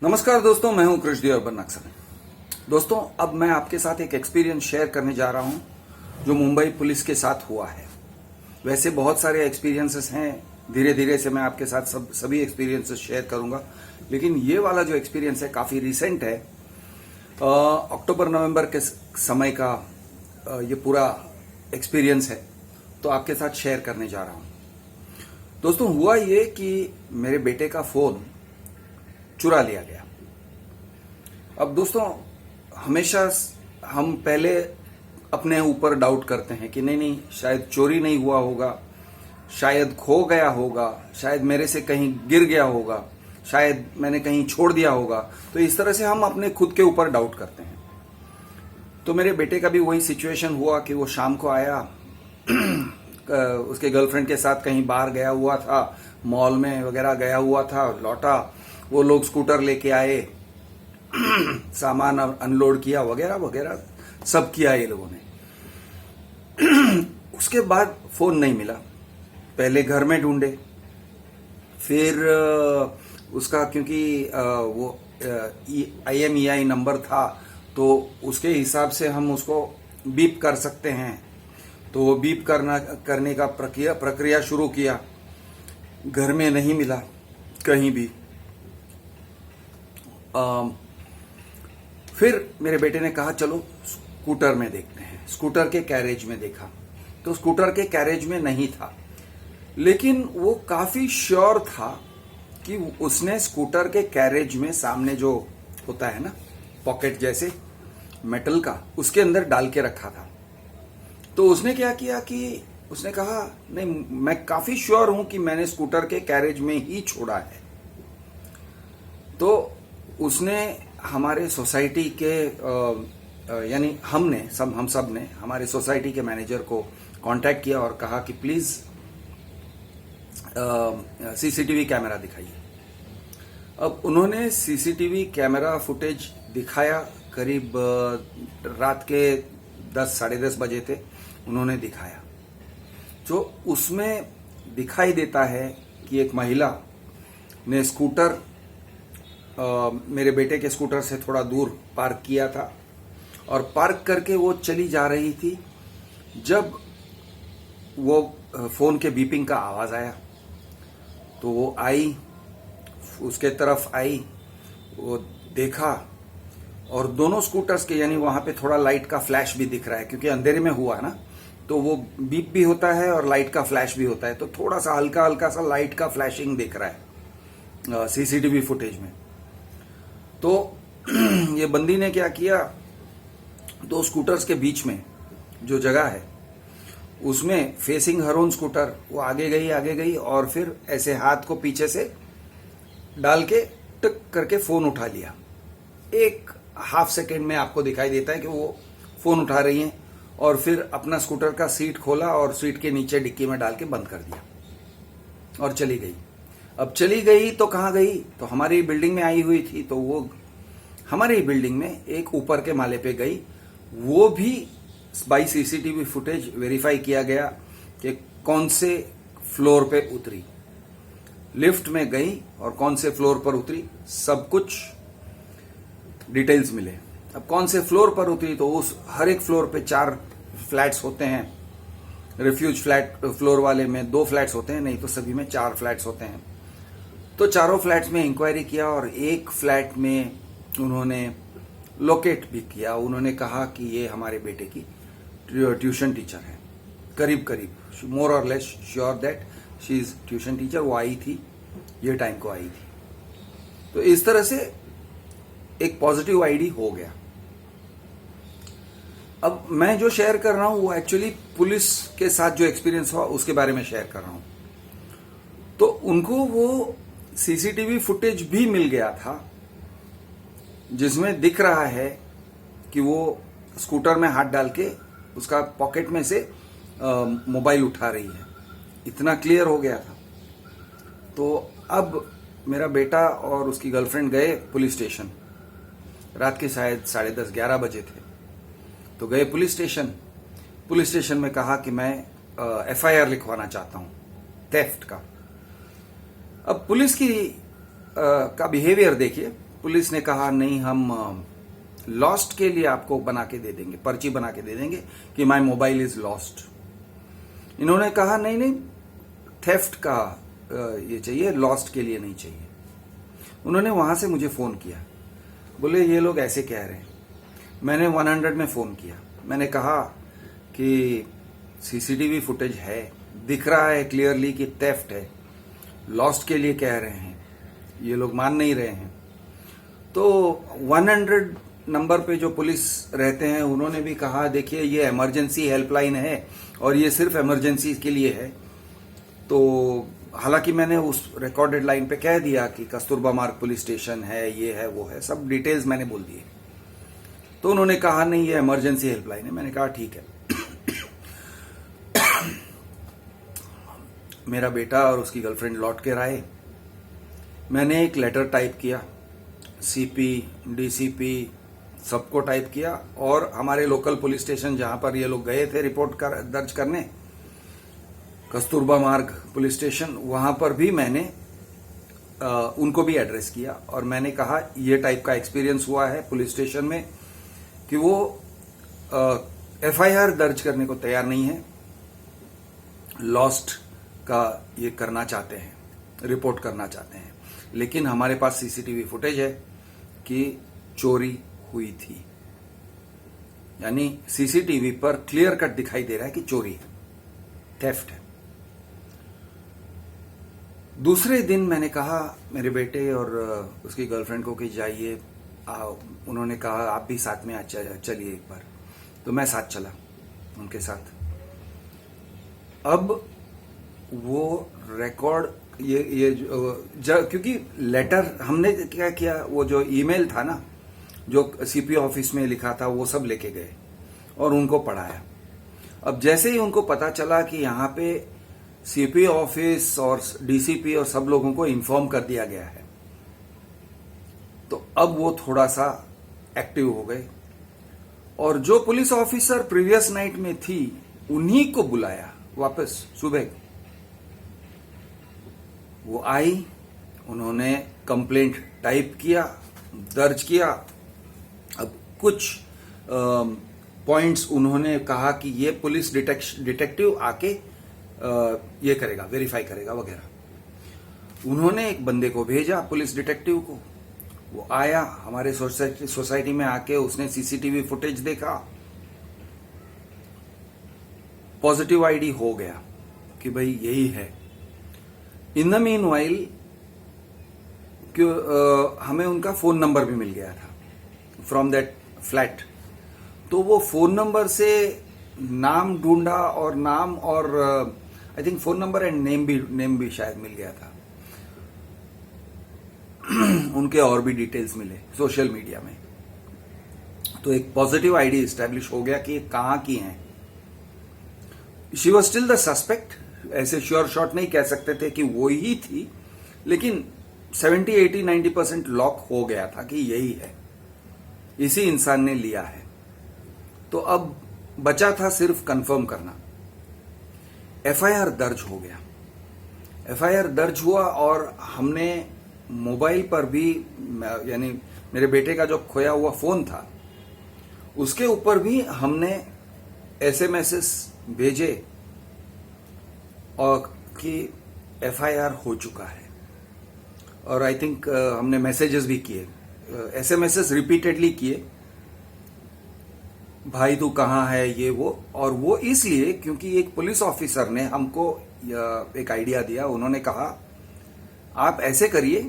नमस्कार दोस्तों, मैं हूं कृष्णदेव अर्बन नक्सल। दोस्तों, अब मैं आपके साथ एक एक्सपीरियंस शेयर करने जा रहा हूं जो मुंबई पुलिस के साथ हुआ है। वैसे बहुत सारे एक्सपीरियंसेस हैं, धीरे धीरे से मैं आपके साथ सभी एक्सपीरियंसेस शेयर करूंगा, लेकिन ये वाला जो एक्सपीरियंस है काफी रिसेंट है। अक्टूबर नवंबर के समय का ये पूरा एक्सपीरियंस है, तो आपके साथ शेयर करने जा रहा हूं। दोस्तों, हुआ ये कि मेरे बेटे का फोन चुरा लिया गया। अब दोस्तों, हमेशा हम पहले अपने ऊपर डाउट करते हैं कि नहीं, शायद चोरी नहीं हुआ होगा, शायद खो गया होगा, शायद मेरे से कहीं गिर गया होगा, शायद मैंने कहीं छोड़ दिया होगा। तो इस तरह से हम अपने खुद के ऊपर डाउट करते हैं। तो मेरे बेटे का भी वही सिचुएशन हुआ कि वो शाम को आया, उसके गर्लफ्रेंड के साथ कहीं बाहर गया हुआ था, मॉल में वगैरह गया हुआ था, लौटा, वो लोग स्कूटर लेके आए, सामान अनलोड किया वगैरह वगैरह सब किया ये लोगों ने। उसके बाद फोन नहीं मिला। पहले घर में ढूंढे, फिर उसका क्योंकि वो IMEI नंबर था, तो उसके हिसाब से हम उसको बीप कर सकते हैं। तो वो बीप करने का प्रक्रिया शुरू किया। घर में नहीं मिला कहीं भी। फिर मेरे बेटे ने कहा चलो स्कूटर में देखते हैं। स्कूटर के कैरेज में देखा तो स्कूटर के कैरेज में नहीं था, लेकिन वो काफी श्योर था कि उसने स्कूटर के कैरेज में सामने जो होता है ना पॉकेट जैसे मेटल का, उसके अंदर डाल के रखा था। तो उसने क्या किया कि उसने कहा नहीं, मैं काफी श्योर हूं कि मैंने स्कूटर के कैरेज में ही छोड़ा है। तो उसने हमारे सोसाइटी के यानी हम सब ने हमारे सोसाइटी के मैनेजर को कांटेक्ट किया और कहा कि प्लीज CCTV कैमरा दिखाइए। अब उन्होंने CCTV कैमरा फुटेज दिखाया। करीब रात के 10 साढ़े 10 बजे थे, उन्होंने दिखाया। जो उसमें दिखाई देता है कि एक महिला ने स्कूटर मेरे बेटे के स्कूटर से थोड़ा दूर पार्क किया था और पार्क करके वो चली जा रही थी। जब वो फोन के बीपिंग का आवाज आया तो वो आई, उसके तरफ आई, वो देखा और दोनों स्कूटर्स के, यानी वहां पे थोड़ा लाइट का फ्लैश भी दिख रहा है क्योंकि अंधेरे में हुआ है ना, तो वो बीप भी होता है और लाइट का फ्लैश भी होता है। तो थोड़ा सा हल्का हल्का सा लाइट का फ्लैशिंग दिख रहा है CCTV फुटेज में। तो ये बंदी ने क्या किया, दो स्कूटर्स के बीच में जो जगह है उसमें फेसिंग हर ओन स्कूटर वो आगे गई और फिर ऐसे हाथ को पीछे से डाल के टक करके फोन उठा लिया। एक हाफ सेकेंड में आपको दिखाई देता है कि वो फोन उठा रही हैं और फिर अपना स्कूटर का सीट खोला और सीट के नीचे डिक्की में डाल के बंद कर दिया और चली गई। अब चली गई तो कहाँ गई, तो हमारी बिल्डिंग में आई हुई थी, तो वो हमारी बिल्डिंग में एक ऊपर के माले पे गई। वो भी बाई CCTV फुटेज वेरीफाई किया गया कि कौन से फ्लोर पे उतरी, लिफ्ट में गई और कौन से फ्लोर पर उतरी, सब कुछ डिटेल्स मिले। अब कौन से फ्लोर पर उतरी, तो उस हर एक फ्लोर पे 4 फ्लैट्स होते हैं। रिफ्यूज फ्लैट फ्लोर वाले में 2 फ्लैट्स होते हैं, नहीं तो सभी में 4 फ्लैट्स होते हैं। तो चारों फ्लैट्स में इंक्वायरी किया और एक फ्लैट में उन्होंने लोकेट भी किया। उन्होंने कहा कि ये हमारे बेटे की ट्यूशन टीचर है, करीब मोर और less sure that she is tuition teacher. वो आई थी, ये टाइम को आई थी। तो इस तरह से एक पॉजिटिव आईडी हो गया। अब मैं जो शेयर कर रहा हूं वो एक्चुअली पुलिस के साथ जो एक्सपीरियंस हुआ उसके बारे में शेयर कर रहा हूं। तो उनको वो CCTV फुटेज भी मिल गया था जिसमें दिख रहा है कि वो स्कूटर में हाथ डाल के उसका पॉकेट में से मोबाइल उठा रही है। इतना क्लियर हो गया था। तो अब मेरा बेटा और उसकी गर्लफ्रेंड गए पुलिस स्टेशन। रात के शायद 10:30 11 बजे थे। तो गए पुलिस स्टेशन में कहा कि मैं FIR लिखवाना चाहता हूं थेफ्ट का। अब पुलिस की का बिहेवियर देखिए। पुलिस ने कहा नहीं, हम लॉस्ट के लिए आपको बना के दे देंगे, पर्ची बना के दे देंगे कि माय मोबाइल इज लॉस्ट। इन्होंने कहा नहीं नहीं, थेफ्ट का ये चाहिए, लॉस्ट के लिए नहीं चाहिए। उन्होंने वहां से मुझे फोन किया, बोले ये लोग ऐसे कह रहे हैं। मैंने 100 में फोन किया, मैंने कहा कि सीसीटीवी फुटेज है, दिख रहा है क्लियरली कि थेफ्ट है, लॉस्ट के लिए कह रहे हैं, ये लोग मान नहीं रहे हैं। तो 100 नंबर पे जो पुलिस रहते हैं उन्होंने भी कहा देखिए ये इमरजेंसी हेल्पलाइन है और ये सिर्फ इमरजेंसी के लिए है। तो हालांकि मैंने उस रिकॉर्डेड लाइन पे कह दिया कि कस्तूरबा मार्ग पुलिस स्टेशन है, ये है, वो है, सब डिटेल्स मैंने बोल दिए। तो उन्होंने कहा नहीं ये इमरजेंसी हेल्पलाइन है। मैंने कहा ठीक है। मेरा बेटा और उसकी गर्लफ्रेंड लौट के आए। मैंने एक लेटर टाइप किया, सीपी, डीसीपी सबको टाइप किया, और हमारे लोकल पुलिस स्टेशन जहां पर ये लोग गए थे रिपोर्ट दर्ज करने, कस्तूरबा मार्ग पुलिस स्टेशन, वहां पर भी मैंने उनको भी एड्रेस किया और मैंने कहा ये टाइप का एक्सपीरियंस हुआ है पुलिस स्टेशन में कि वो एफआईआर दर्ज करने को तैयार नहीं है, लॉस्ट का ये करना चाहते हैं, रिपोर्ट करना चाहते हैं, लेकिन हमारे पास सीसीटीवी फुटेज है कि चोरी हुई थी। यानी सीसीटीवी पर क्लियर कट दिखाई दे रहा है कि चोरी है, थेफ्ट है। दूसरे दिन मैंने कहा मेरे बेटे और उसकी गर्लफ्रेंड को कि जाइए, उन्होंने कहा आप भी साथ में चलिए एक बार। तो मैं साथ चला उनके साथ। अब वो रिकॉर्ड क्योंकि लेटर हमने क्या किया, वो जो ईमेल था ना जो सीपी ऑफिस में लिखा था वो सब लेके गए और उनको पढ़ाया। अब जैसे ही उनको पता चला कि यहाँ पे सीपी ऑफिस और डीसीपी और सब लोगों को इन्फॉर्म कर दिया गया है, तो अब वो थोड़ा सा एक्टिव हो गए और जो पुलिस ऑफिसर प्रीवियस नाइट में थी उन्हीं को बुलाया वापस सुबह। वो आई, उन्होंने कंप्लेंट टाइप किया, दर्ज किया। अब कुछ पॉइंट्स उन्होंने कहा कि ये पुलिस डिटेक्टिव आके ये करेगा, वेरीफाई करेगा वगैरह। उन्होंने एक बंदे को भेजा पुलिस डिटेक्टिव को, वो आया हमारे सोसाइटी में आके, उसने सीसीटीवी फुटेज देखा, पॉजिटिव आईडी हो गया कि भाई यही है। इन द मीन वाइल हमें उनका फोन नंबर भी मिल गया था फ्रॉम दैट फ्लैट। तो वो फोन नंबर से नाम ढूंढा और नाम और I think phone number and name भी शायद मिल गया था। उनके और भी डिटेल्स मिले सोशल मीडिया में। तो एक पॉजिटिव आईडी एस्टैब्लिश हो गया कि कहां की हैं। She was still the suspect, ऐसे श्योर शॉट नहीं कह सकते थे कि वो ही थी, लेकिन 70, 80, 90% लॉक हो गया था कि यही है, इसी इंसान ने लिया है। तो अब बचा था सिर्फ कंफर्म करना। एफआईआर दर्ज हो गया, एफआईआर दर्ज हुआ और हमने मोबाइल पर भी, यानी मेरे बेटे का जो खोया हुआ फोन था उसके ऊपर भी हमने एसएमएस भेजे और कि एफआईआर हो चुका है। और आई थिंक हमने मैसेजेस भी किए, एसएमएस रिपीटेडली किए, भाई तू कहाँ है, ये वो। और वो इसलिए क्योंकि एक पुलिस ऑफिसर ने हमको एक आइडिया दिया। उन्होंने कहा आप ऐसे करिए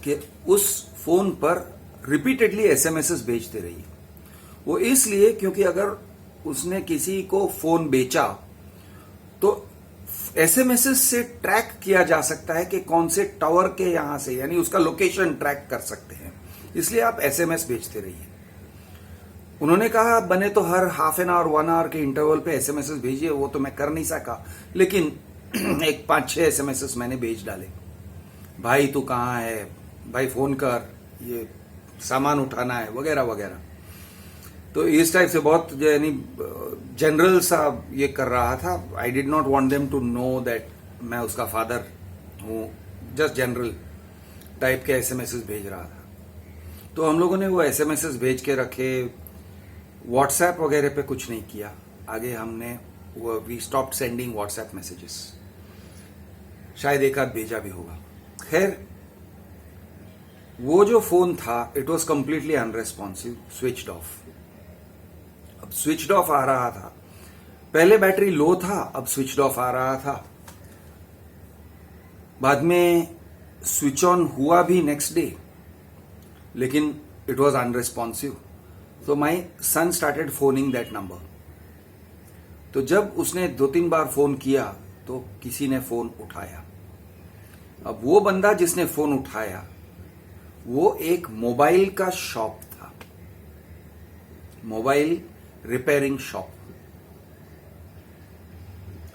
कि उस फोन पर रिपीटेडली एसएमएस भेजते रहिए। वो इसलिए क्योंकि अगर उसने किसी को फोन बेचा तो एसएमएस से ट्रैक किया जा सकता है कि कौन से टावर के यहां से, यानी उसका लोकेशन ट्रैक कर सकते हैं। इसलिए आप एसएमएस भेजते रहिए। उन्होंने कहा बने तो हर हाफ एन आवर 1 आवर के इंटरवल पे एसएमएस भेजिए। वो तो मैं कर नहीं सका, लेकिन एक 5-6 एसएमएस मैंने भेज डाले। भाई तू कहाँ है, भाई फोन कर, ये सामान उठाना है, वगैरह वगैरह। तो इस टाइप से बहुत यानी जनरल सा ये कर रहा था। I did not want them to know that मैं उसका फादर हूँ, जस्ट जनरल। टाइप के एसएमएसेस भेज रहा था। तो हम लोगों ने वो एसएमएसेस भेज के रखे, व्हाट्सएप वगैरह पे कुछ नहीं किया आगे। हमने वो we stopped sending WhatsApp messages, शायद एक आध भेजा भी होगा। खैर, वो जो फोन था it was completely unresponsive, switched off. अब स्विच्ड ऑफ आ रहा था, पहले बैटरी लो था, अब स्विच्ड ऑफ आ रहा था। बाद में स्विच ऑन हुआ भी नेक्स्ट डे, लेकिन इट वॉज अनरेस्पॉन्सिव। तो माई सन स्टार्टेड फोनिंग दैट नंबर। तो जब उसने 2-3 बार फोन किया तो किसी ने फोन उठाया। अब वो बंदा जिसने फोन उठाया वो एक मोबाइल का शॉप था, मोबाइल रिपेयरिंग शॉप,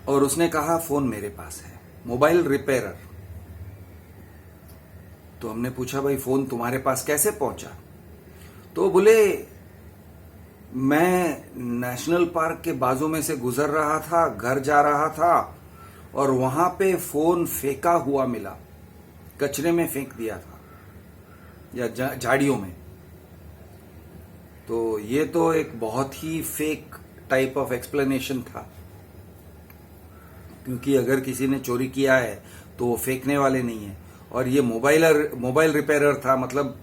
और उसने कहा फोन मेरे पास है, मोबाइल रिपेयरर। तो हमने पूछा भाई फोन तुम्हारे पास कैसे पहुंचा? तो बोले मैं नेशनल पार्क के बाजू में से गुजर रहा था, घर जा रहा था, और वहां पे फोन फेंका हुआ मिला, कचरे में फेंक दिया था या झाड़ियों में। तो ये तो एक बहुत ही फेक टाइप ऑफ एक्सप्लेनेशन था, क्योंकि अगर किसी ने चोरी किया है तो वो फेंकने वाले नहीं है। और ये मोबाइल रिपेयरर था, मतलब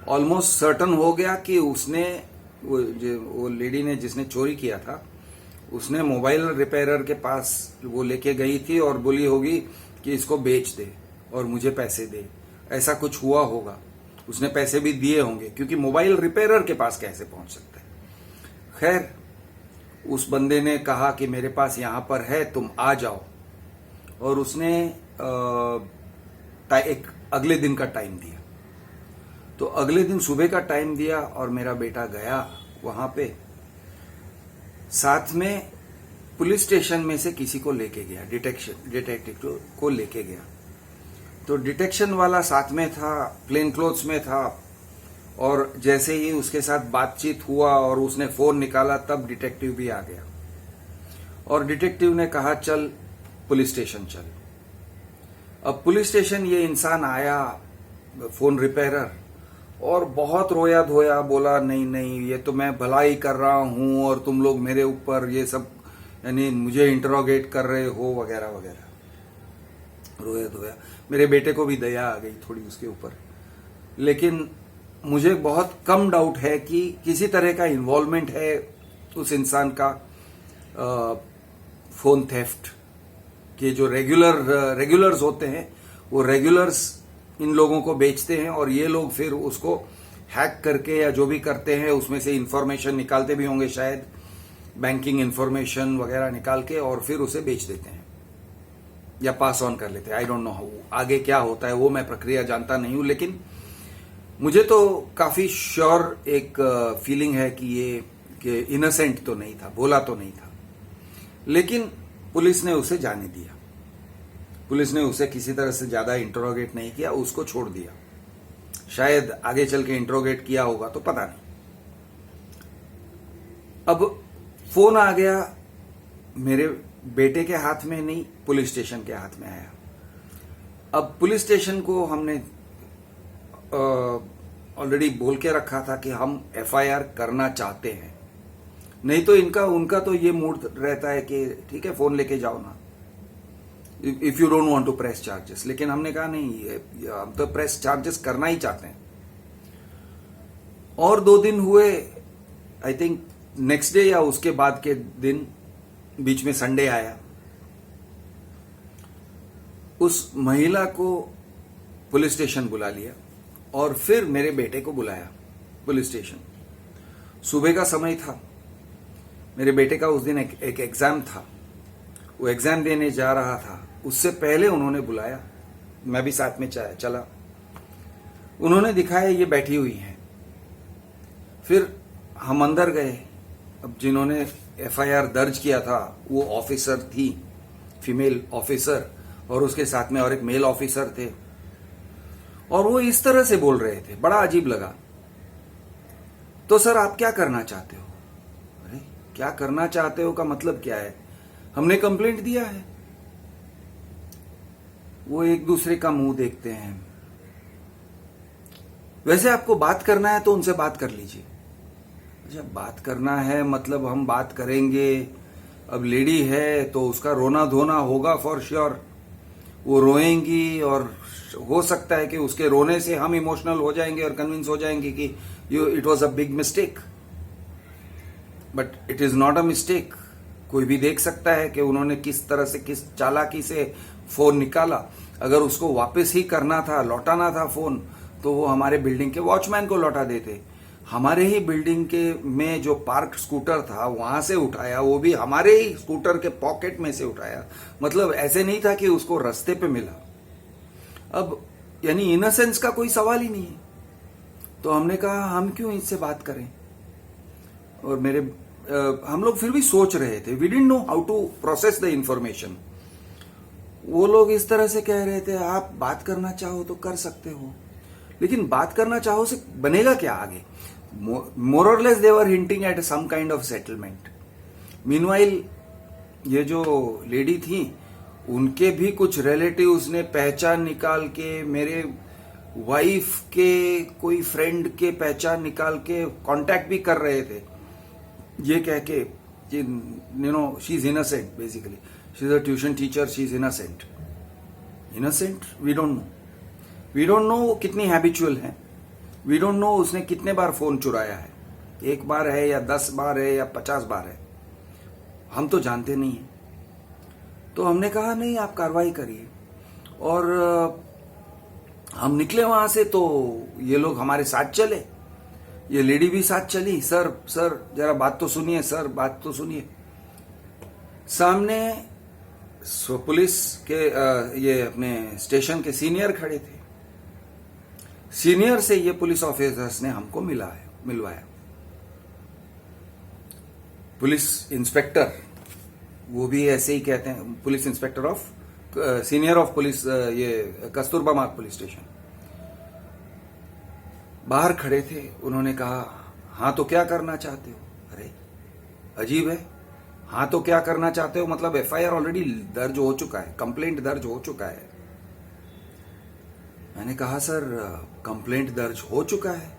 ऑलमोस्ट सर्टन हो गया कि उसने वो लेडी ने जिसने चोरी किया था उसने मोबाइल रिपेयरर के पास वो लेके गई थी और बोली होगी कि इसको बेच दे और मुझे पैसे दे, ऐसा कुछ हुआ होगा। उसने पैसे भी दिए होंगे, क्योंकि मोबाइल रिपेयरर के पास कैसे पहुंच सकते हैं। खैर, उस बंदे ने कहा कि मेरे पास यहां पर है, तुम आ जाओ, और उसने एक अगले दिन का टाइम दिया। तो अगले दिन सुबह का टाइम दिया और मेरा बेटा गया वहां पे, साथ में पुलिस स्टेशन में से किसी को लेके गया, डिटेक्टिव को लेके गया। तो डिटेक्शन वाला साथ में था, प्लेन क्लोथ्स में था, और जैसे ही उसके साथ बातचीत हुआ और उसने फोन निकाला तब डिटेक्टिव भी आ गया, और डिटेक्टिव ने कहा चल पुलिस स्टेशन चल। अब पुलिस स्टेशन ये इंसान आया, फोन रिपेयरर, और बहुत रोया धोया, बोला नहीं नहीं ये तो मैं भलाई कर रहा हूं और तुम लोग मेरे ऊपर ये सब यानी मुझे इंटरोगेट कर रहे हो वगैरह वगैरह, रोया धोया। मेरे बेटे को भी दया आ गई थोड़ी उसके ऊपर, लेकिन मुझे बहुत कम डाउट है कि किसी तरह का इन्वॉल्वमेंट है उस इंसान का फोन थेफ्ट के। जो रेगुलर्स होते हैं वो रेगुलर्स इन लोगों को बेचते हैं, और ये लोग फिर उसको हैक करके या जो भी करते हैं उसमें से इंफॉर्मेशन निकालते भी होंगे, शायद बैंकिंग इंफॉर्मेशन वगैरह निकाल के, और फिर उसे बेच देते हैं या पास ऑन कर लेते हैं। आई डोंट नो हाउ आगे क्या होता है, वो मैं प्रक्रिया जानता नहीं हूं, लेकिन मुझे तो काफी श्योर एक फीलिंग है कि ये इनोसेंट तो नहीं था, भोला तो नहीं था। लेकिन पुलिस ने उसे जाने दिया, पुलिस ने उसे किसी तरह से ज्यादा इंटरोगेट नहीं किया, उसको छोड़ दिया। शायद आगे चल के इंटरोगेट किया होगा तो पता नहीं। अब फोन आ गया मेरे बेटे के हाथ में नहीं, पुलिस स्टेशन के हाथ में आया। अब पुलिस स्टेशन को हमने ऑलरेडी बोल के रखा था कि हम एफआईआर करना चाहते हैं, नहीं तो उनका तो ये मूड रहता है कि ठीक है फोन लेके जाओ ना, if you don't want to press charges. लेकिन हमने कहा नहीं, हम तो प्रेस चार्जेस करना ही चाहते हैं। और 2 दिन हुए, आई थिंक नेक्स्ट डे या उसके बाद के दिन, बीच में संडे आया, उस महिला को पुलिस स्टेशन बुला लिया और फिर मेरे बेटे को बुलाया पुलिस स्टेशन। सुबह का समय था, मेरे बेटे का उस दिन एक एग्जाम था, वो एग्जाम देने जा रहा था। उससे पहले उन्होंने बुलाया, मैं भी साथ में चला। उन्होंने दिखाया ये बैठी हुई हैं। फिर हम अंदर गए। अब जिन्होंने एफआईआर दर्ज किया था वो ऑफिसर थी, फीमेल ऑफिसर, और उसके साथ में और एक मेल ऑफिसर थे, और वो इस तरह से बोल रहे थे, बड़ा अजीब लगा। तो सर आप क्या करना चाहते हो? अरे क्या करना चाहते हो का मतलब क्या है? हमने कंप्लेंट दिया है। वो एक दूसरे का मुंह देखते हैं। वैसे आपको बात करना है तो उनसे बात कर लीजिए। अच्छा, बात करना है मतलब हम बात करेंगे। अब लेडी है तो उसका रोना धोना होगा फॉर श्योर, वो रोएंगी और हो सकता है कि उसके रोने से हम इमोशनल हो जाएंगे और कन्विंस हो जाएंगे कि it was a big mistake, but it is not a mistake. कोई भी देख सकता है कि उन्होंने किस तरह से, किस चालाकी से फोन निकाला। अगर उसको वापस ही करना था, लौटाना था फोन, तो वो हमारे बिल्डिंग के वॉचमैन को लौटा देते। हमारे ही बिल्डिंग के में जो पार्क स्कूटर था वहां से उठाया, वो भी हमारे ही स्कूटर के पॉकेट में से उठाया। मतलब ऐसे नहीं था कि उसको रास्ते पे मिला। अब यानी इनोसेंस का कोई सवाल ही नहीं है। तो हमने कहा हम क्यों इससे बात करें। और हम लोग फिर भी सोच रहे थे, we didn't know how to process the information. वो लोग इस तरह से कह रहे थे, आप बात करना चाहो तो कर सकते हो, लेकिन बात करना चाहो से बनेगा क्या आगे। मोर और less they were hinting at some kind of settlement. Meanwhile ये जो लेडी थी, उनके भी कुछ रिलेटिव्स ने पहचान निकाल के, मेरे वाइफ के कोई फ्रेंड के पहचान निकाल के कांटेक्ट भी कर रहे थे, ये कह के you know she is innocent. Basically she is a tuition teacher, she is innocent. Innocent we don't know. We don't know वो कितनी हैबिचुअल है। वी डोंट नो उसने कितने बार फोन चुराया है, 1 बार है या 10 बार है या 50 बार है, हम तो जानते नहीं है। तो हमने कहा नहीं, आप कार्रवाई करिए। और हम निकले वहां से तो ये लोग हमारे साथ चले, ये लेडी भी साथ चली। सर सर जरा बात तो सुनिए, सर बात तो सुनिए। सामने पुलिस के ये अपने स्टेशन के सीनियर खड़े थे। सीनियर से ये पुलिस ऑफिसर्स ने हमको मिलवाया। पुलिस इंस्पेक्टर, वो भी ऐसे ही कहते हैं, police inspector of senior of police, ये कस्तूरबा मार्ग पुलिस स्टेशन, बाहर खड़े थे। उन्होंने कहा हाँ तो क्या करना चाहते हो। अरे अजीब है, हाँ तो क्या करना चाहते हो मतलब एफआईआर ऑलरेडी दर्ज हो चुका है, कंप्लेंट दर्ज हो चुका है। मैंने कहा सर कंप्लेंट दर्ज हो चुका है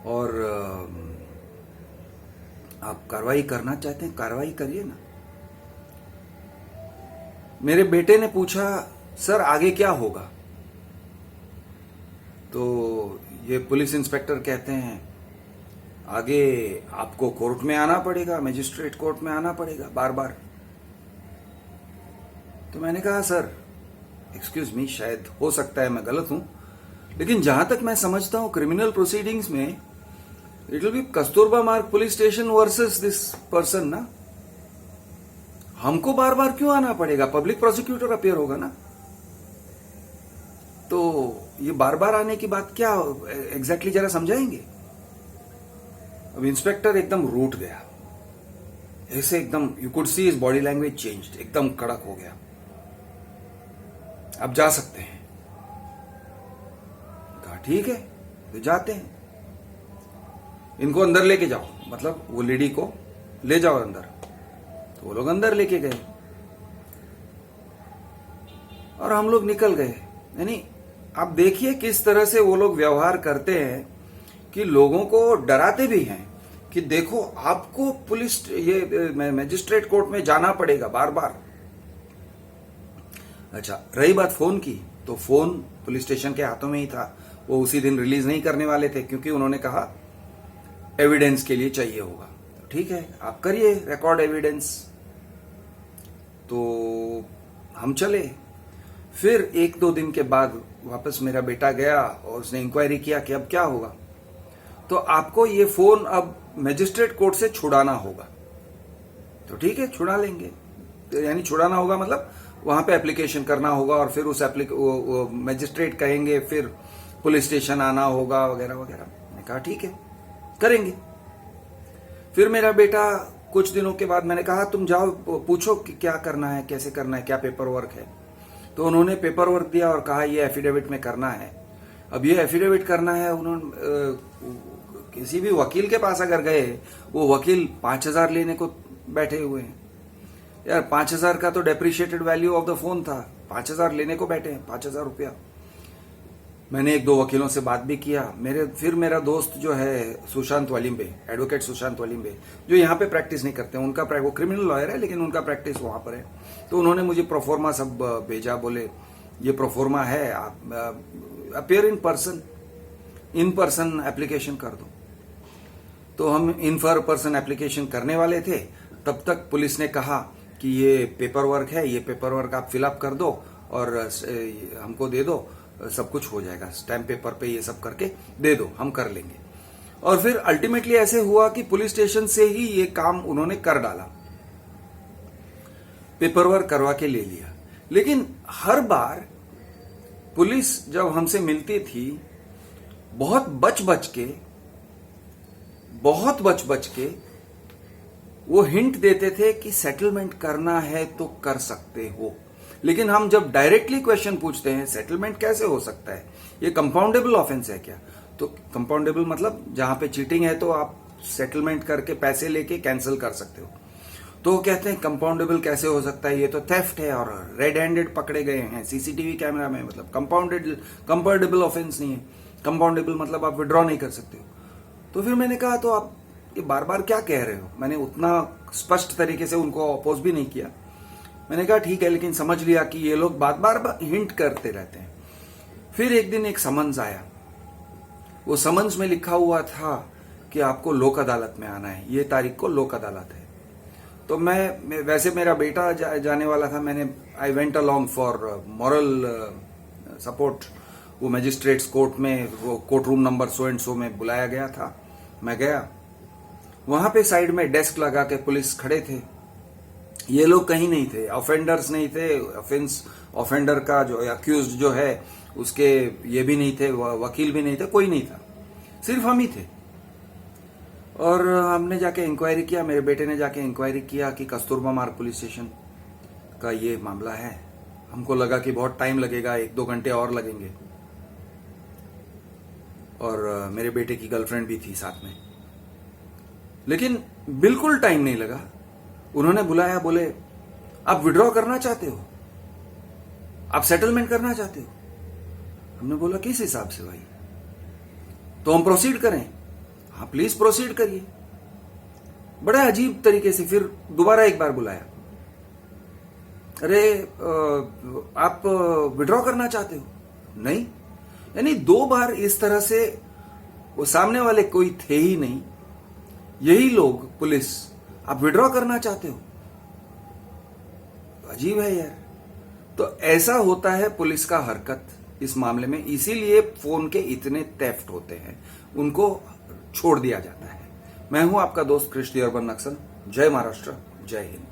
और आप कार्रवाई करना चाहते हैं, कार्रवाई करिए ना। मेरे बेटे ने पूछा सर आगे क्या होगा। तो ये पुलिस इंस्पेक्टर कहते हैं आगे आपको कोर्ट में आना पड़ेगा, मजिस्ट्रेट कोर्ट में आना पड़ेगा बार बार। तो मैंने कहा सर एक्सक्यूज मी, शायद हो सकता है मैं गलत हूं, लेकिन जहां तक मैं समझता हूं क्रिमिनल प्रोसीडिंग्स में इट विल बी कस्तूरबा मार्ग police station versus this person ना। हमको बार बार क्यों आना पड़ेगा, पब्लिक प्रोसिक्यूटर अपीयर होगा ना। तो ये बार बार आने की बात क्या एग्जैक्टली जरा समझाएंगे। अब इंस्पेक्टर एकदम रूठ गया, ऐसे एकदम you could see his body language changed, एकदम कड़क हो गया। अब जा सकते हैं। कहा ठीक है तो जाते हैं, इनको अंदर लेके जाओ, मतलब वो लेडी को ले जाओ अंदर। तो वो लोग अंदर लेके गए और हम लोग निकल गए। यानी आप देखिए किस तरह से वो लोग व्यवहार करते हैं कि लोगों को डराते भी हैं कि देखो आपको पुलिस ये मजिस्ट्रेट कोर्ट में जाना पड़ेगा बार बार। अच्छा, रही बात फोन की, तो फोन पुलिस स्टेशन के हाथों में ही था। वो उसी दिन रिलीज नहीं करने वाले थे क्योंकि उन्होंने कहा एविडेंस के लिए चाहिए होगा। तो ठीक है आप करिए रिकॉर्ड एविडेंस। तो हम चले। फिर 1-2 दिन के बाद वापस मेरा बेटा गया और उसने इंक्वायरी किया कि अब क्या होगा। तो आपको ये फोन अब मजिस्ट्रेट कोर्ट से छुड़ाना होगा। तो ठीक है छुड़ा लेंगे। तो यानी छुड़ाना होगा मतलब वहां पे एप्लीकेशन करना होगा और फिर उस मजिस्ट्रेट कहेंगे, फिर पुलिस स्टेशन आना होगा वगैरह वगैरह। मैंने कहा ठीक है करेंगे। फिर मेरा बेटा कुछ दिनों के बाद, मैंने कहा तुम जाओ पूछो कि क्या करना है, कैसे करना है, क्या पेपर वर्क है। तो उन्होंने पेपर वर्क दिया और कहा ये एफिडेविट में करना है। अब ये एफिडेविट करना है, उन्होंने किसी भी वकील के पास अगर गए, वो वकील 5,000 लेने को बैठे हुए हैं। यार 5,000 का तो depreciated value of the phone था, 5,000 लेने को बैठे हैं, 5,000 रुपया। मैंने एक दो वकीलों से बात भी किया। फिर मेरा दोस्त जो है सुशांत वालिम्बे, एडवोकेट सुशांत वालिम्बे, जो यहाँ पे प्रैक्टिस नहीं करते, वो क्रिमिनल लॉयर है लेकिन उनका प्रैक्टिस वहां पर है। तो उन्होंने मुझे प्रोफोर्मा सब भेजा, बोले ये प्रोफोर्मा है, आप अपियर इन पर्सन एप्लीकेशन कर दो। तो हम इन पर्सन एप्लीकेशन करने वाले थे, तब तक पुलिस ने कहा कि ये पेपर वर्क है, ये पेपर वर्क आप फिलअप कर दो और हमको दे दो, सब कुछ हो जाएगा, स्टैम्प पेपर पे ये सब करके दे दो, हम कर लेंगे। और फिर अल्टीमेटली ऐसे हुआ कि पुलिस स्टेशन से ही ये काम उन्होंने कर डाला, पेपर वर्क करवा के ले लिया। लेकिन हर बार पुलिस जब हमसे मिलती थी, बहुत बच बच के वो हिंट देते थे कि सेटलमेंट करना है तो कर सकते हो। लेकिन हम जब डायरेक्टली क्वेश्चन पूछते हैं सेटलमेंट कैसे हो सकता है, ये कंपाउंडेबल ऑफेंस है क्या? तो कंपाउंडेबल मतलब जहां पे चीटिंग है तो आप सेटलमेंट करके पैसे लेके कैंसिल कर सकते हो। तो वो कहते हैं कंपाउंडेबल कैसे हो सकता है, ये तो थेफ्ट है और रेड हैंडेड पकड़े गए हैं सीसीटीवी कैमरा में, मतलब कंपाउंडेबल ऑफेंस नहीं है। कंपाउंडेबल मतलब आप विड्रॉ नहीं कर सकते हो। तो फिर मैंने कहा तो आप ये बार बार क्या कह रहे हो? मैंने उतना स्पष्ट तरीके से उनको अपोज भी नहीं किया। मैंने कहा ठीक है, लेकिन समझ लिया कि ये लोग बार बार हिंट करते रहते हैं। फिर एक दिन एक समन्स आया, वो समन्स में लिखा हुआ था कि आपको लोक अदालत में आना है, ये तारीख को लोक अदालत है। तो मैं वैसे मेरा बेटा जाने वाला था, I went along for moral support. वो मजिस्ट्रेट्स कोर्ट में, वो court room number so and so में बुलाया गया था। मैं गया, वहां पे साइड में डेस्क लगा के पुलिस खड़े थे। ये लोग कहीं नहीं थे, ऑफेंडर्स नहीं थे, ऑफेंडर का जो अक्यूज्ड जो है उसके ये भी नहीं थे, वकील भी नहीं थे, कोई नहीं था, सिर्फ हम ही थे। और हमने जाके इंक्वायरी किया, मेरे बेटे ने जाके इंक्वायरी किया कि कस्तूरबा मार्ग पुलिस स्टेशन का ये मामला है। हमको लगा कि बहुत टाइम लगेगा, 1-2 घंटे और लगेंगे। और मेरे बेटे की गर्लफ्रेंड भी थी साथ में, लेकिन बिल्कुल टाइम नहीं लगा। उन्होंने बुलाया, बोले आप विड्रॉ करना चाहते हो, आप सेटलमेंट करना चाहते हो? हमने बोला किस हिसाब से भाई? तो हम प्रोसीड करें? हाँ प्लीज प्रोसीड करिए। बड़ा अजीब तरीके से फिर दोबारा एक बार बुलाया, अरे आप विड्रॉ करना चाहते हो? नहीं। यानी 2 बार इस तरह से, वो सामने वाले कोई थे ही नहीं, यही लोग पुलिस, आप विड्रॉ करना चाहते हो? अजीब है यार। तो ऐसा होता है पुलिस का हरकत इस मामले में, इसीलिए फोन के इतने थेफ्ट होते हैं, उनको छोड़ दिया जाता है। मैं हूं आपका दोस्त कृष्ण अर्बन नक्सल। जय महाराष्ट्र, जय हिंद।